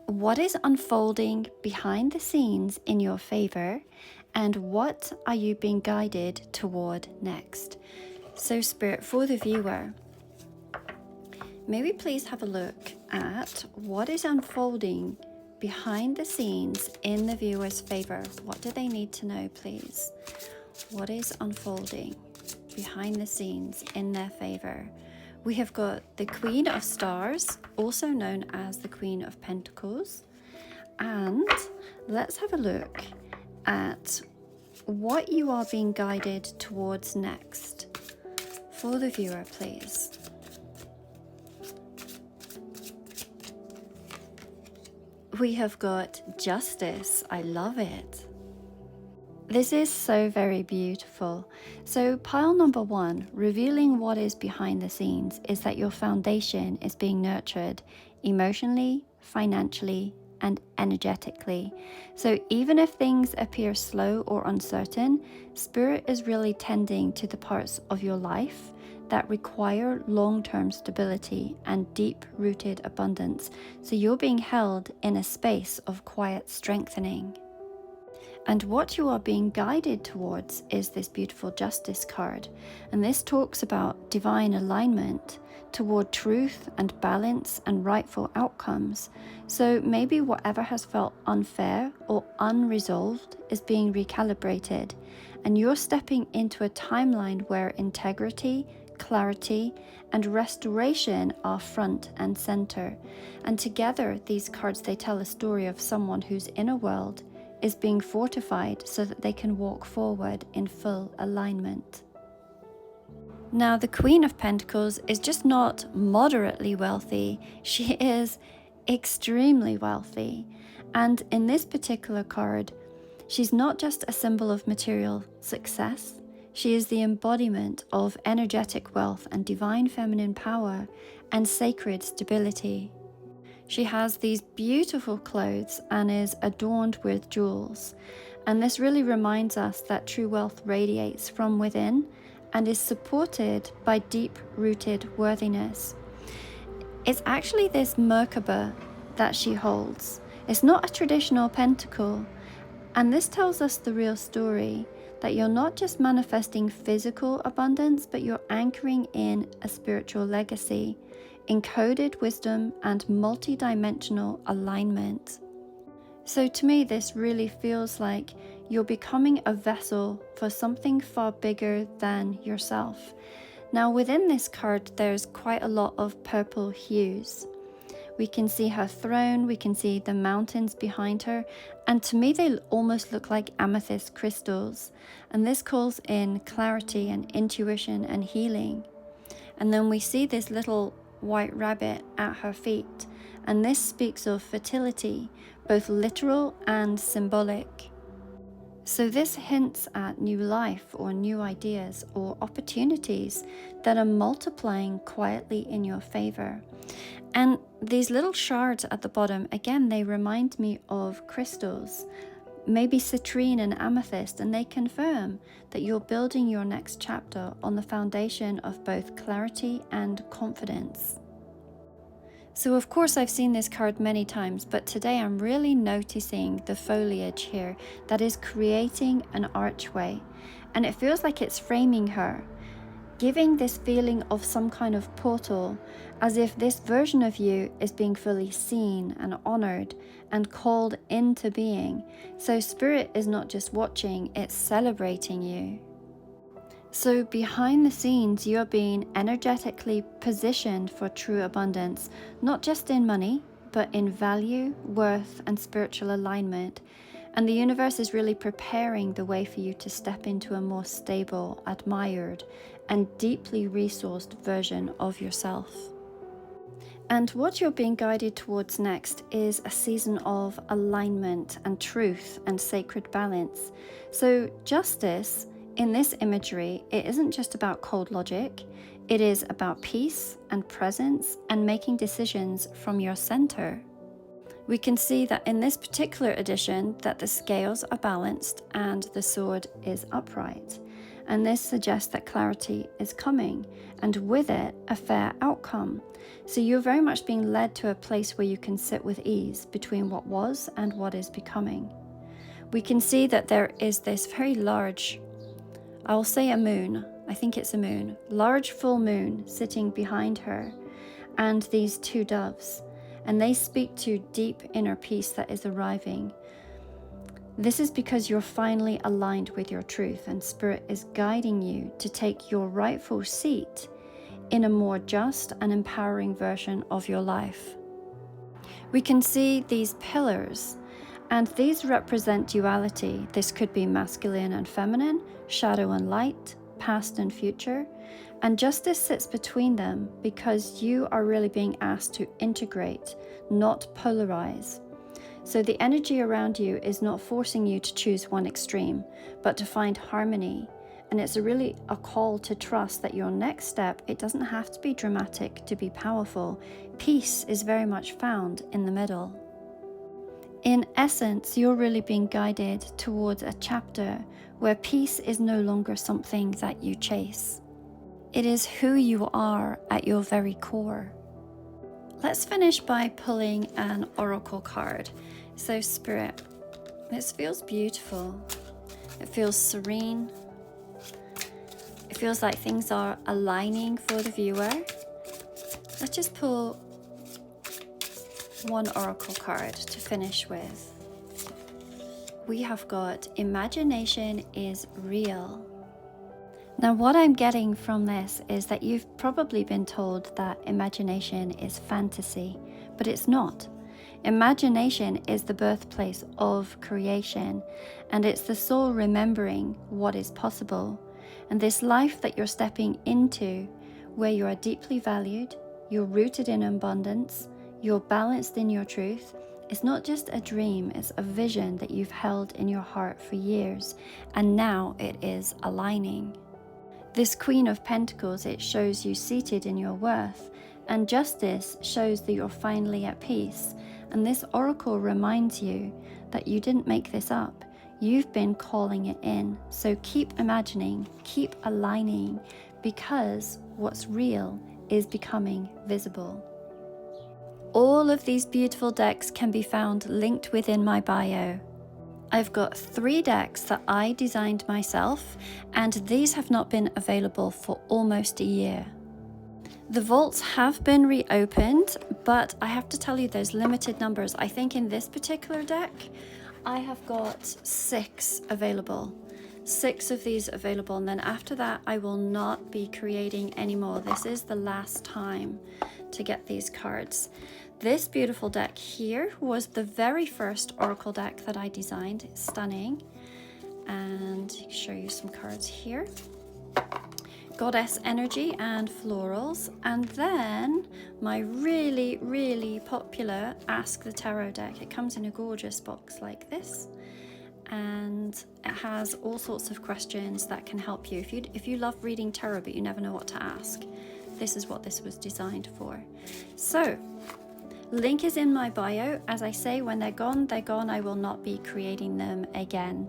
What is unfolding behind the scenes in your favor, and what are you being guided toward next? So, Spirit, for the viewer, may we please have a look at what is unfolding behind the scenes in the viewer's favor? What do they need to know, please? What is unfolding behind the scenes in their favor? We have got the Queen of Stars, also known as the Queen of Pentacles. And let's have a look at what you are being guided towards next. For the viewer, please. We have got Justice. I love it. This is so very beautiful. So pile number 1, revealing what is behind the scenes, is that your foundation is being nurtured emotionally, financially, and energetically. So even if things appear slow or uncertain, Spirit is really tending to the parts of your life that require long-term stability and deep-rooted abundance. So you're being held in a space of quiet strengthening. And what you are being guided towards is this beautiful Justice card. And this talks about divine alignment toward truth and balance and rightful outcomes. So maybe whatever has felt unfair or unresolved is being recalibrated. And you're stepping into a timeline where integrity, clarity, and restoration are front and center. And together, these cards, they tell a story of someone whose inner world is being fortified so that they can walk forward in full alignment. Now, the Queen of Pentacles is just not moderately wealthy, she is extremely wealthy. And in this particular card, she's not just a symbol of material success, she is the embodiment of energetic wealth and divine feminine power and sacred stability. She has these beautiful clothes and is adorned with jewels. And this really reminds us that true wealth radiates from within and is supported by deep-rooted worthiness. It's actually this Merkaba that she holds. It's not a traditional pentacle. And this tells us the real story, that you're not just manifesting physical abundance, but you're anchoring in a spiritual legacy, encoded wisdom, and multidimensional alignment. So to me, this really feels like you're becoming a vessel for something far bigger than yourself. Now, within this card, there's quite a lot of purple hues. We can see her throne, we can see the mountains behind her, and to me they almost look like amethyst crystals. And this calls in clarity and intuition and healing. And then we see this little white rabbit at her feet, and this speaks of fertility, both literal and symbolic. So this hints at new life or new ideas or opportunities that are multiplying quietly in your favor. And these little shards at the bottom, again, they remind me of crystals, maybe citrine and amethyst, and they confirm that you're building your next chapter on the foundation of both clarity and confidence. So of course I've seen this card many times, but today I'm really noticing the foliage here that is creating an archway, and it feels like it's framing her, giving this feeling of some kind of portal, as if this version of you is being fully seen and honored and called into being. So Spirit is not just watching, it's celebrating you. So behind the scenes, you're being energetically positioned for true abundance, not just in money, but in value, worth, and spiritual alignment. And the universe is really preparing the way for you to step into a more stable, admired, and deeply resourced version of yourself. And what you're being guided towards next is a season of alignment and truth and sacred balance. So justice, in this imagery, it isn't just about cold logic, it is about peace and presence and making decisions from your center. We can see that in this particular edition that the scales are balanced and the sword is upright. And this suggests that clarity is coming, and with it, a fair outcome. So you're very much being led to a place where you can sit with ease between what was and what is becoming. We can see that there is this very large, I'll say a moon, I think it's a moon, large full moon sitting behind her, and these two doves, and they speak to deep inner peace that is arriving. This is because you're finally aligned with your truth, and Spirit is guiding you to take your rightful seat in a more just and empowering version of your life. We can see these pillars, and these represent duality. This could be masculine and feminine, shadow and light, past and future, and justice sits between them because you are really being asked to integrate, not polarize. So the energy around you is not forcing you to choose one extreme, but to find harmony. And it's really a call to trust that your next step, it doesn't have to be dramatic to be powerful. Peace is very much found in the middle. In essence, you're really being guided towards a chapter where peace is no longer something that you chase. It is who you are at your very core. Let's finish by pulling an oracle card. So Spirit, this feels beautiful. It feels serene. It feels like things are aligning for the viewer. Let's just pull one oracle card to finish with. We have got imagination is real. Now what I'm getting from this is that you've probably been told that imagination is fantasy, but it's not. Imagination is the birthplace of creation, and it's the soul remembering what is possible. And this life that you're stepping into, where you are deeply valued, you're rooted in abundance, you're balanced in your truth, it's not just a dream, it's a vision that you've held in your heart for years, and now it is aligning. This Queen of Pentacles, it shows you seated in your worth, and Justice shows that you're finally at peace. And this oracle reminds you that you didn't make this up. You've been calling it in. So keep imagining, keep aligning, because what's real is becoming visible. All of these beautiful decks can be found linked within my bio. I've got 3 decks that I designed myself, and these have not been available for almost a year. The vaults have been reopened, but I have to tell you there's limited numbers. I think in this particular deck, I have got 6 available. 6 of these available, and then after that, I will not be creating anymore. This is the last time to get these cards. This beautiful deck here was the very first oracle deck that I designed. It's stunning. And show you some cards here. Goddess energy and florals, and then my really, really popular Ask the Tarot deck. It comes in a gorgeous box like this, and it has all sorts of questions that can help you. If you love reading tarot but you never know what to ask, this is what this was designed for. So, link is in my bio. As I say, when they're gone, they're gone. I will not be creating them again.